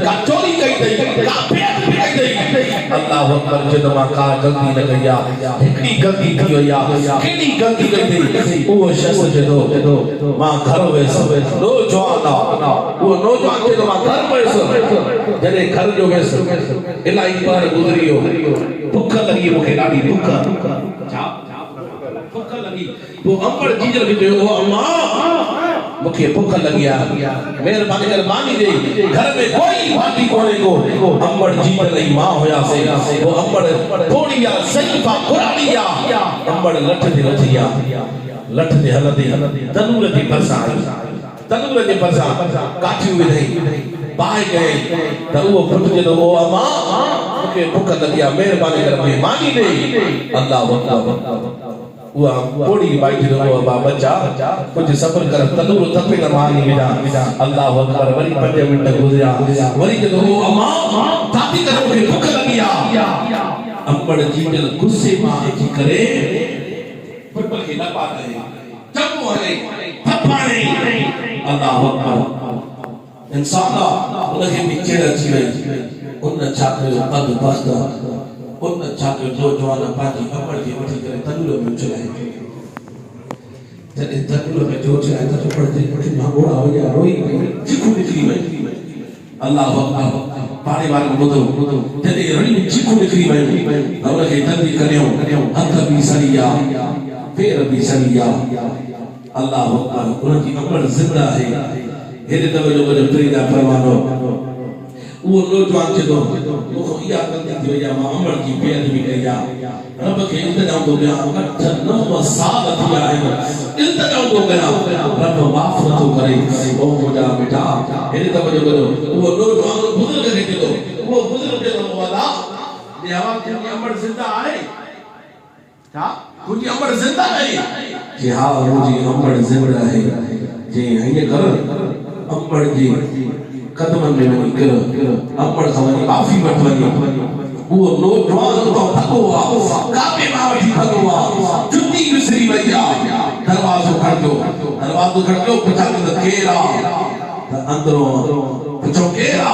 का चोरी कई थई का बेइज्जती कई थई अल्लाह अकबर जद मां का गलती न कया एकड़ी गलती थी या केड़ी गलती कई थई वो शख्स जदो मां घर वेस नौजवान वो नौजवान जदो मां घर वेस जने घर जो वेस इलाही पर गुजरियो भूख लगी मुखे ॾाढी भूख लगी वो अंबर जीजर के ओ अम्मा मुखे भूख लगी आ मेहरबानी कर मानी दे घर में कोई भाती कोने को अंबर जीजर लई मां होया से वो अंबर थोड़ी या सईफा कुराड़िया अंबर लठ दे रथिया लठ दे हलदे तनूर दी परसा तनूर जे परसा काठी हुई नहीं बाहे गए त वो फुट जदो ओ अम्मा मुखे भूख लगी आ मेहरबानी कर मानी दे अल्लाह अकबर वो कोड़ी बैठ जो बाबा बच्चा कुछ सब्र कर तनूर तपे न मानी विदा अल्लाह अकबर वरी 5 मिनट गुजरा वरी जदो ओ अम्मा ताती करो के भूख लगी आ अंबड़ जीजल गुस्से में जी करे फटल के न पाते चपो है थप्पाड़े अल्लाह अकबर इंसान उनके मिचड़ अची वई उन छात्र पद बस्त उन छात्र जो जवान पाजी अंबड़ के वठी करे तनूर में चलाए जने तनूर में जो चलाए तो पड़ते पड़ते भागोड़ा हो गया रोई चीखू निकली वई अल्लाह अकबर पाड़े वाले बुधो जने रणी में चीखू निकली वई और के तंदी करियो हथ भी सरिया पैर भी सरिया अल्लाह अकबर उनकी अंबड़ जिंदा है हेरे तवजो जो प्रीदा फरमानो वो नौजवान जदो वो या गलती थी या मां अमर की बेअदबी कया रब के इंतजाम तो गया 8-9 साल थिया है इंतजाम तो गया रब माफ तो करे ओ मुझा बेटा हेरे तवजो करो वो नौजवान बुजुर्ग के जदो वो बुजुर्ग के तो वाला ये आवाज की अमर जिंदा है क्या कुछ अमर जिंदा है कि हां मुझे अमर जिंदा है जे ये कर अमर जी कदमन में वही कर अमर खवनी माफी वठवनी वो नौजवान तो भगवा काबे में वठी भगवा जुती विसरी वया दरवाजो खड़ो पुछा के केरा अंदरो पुछो केरा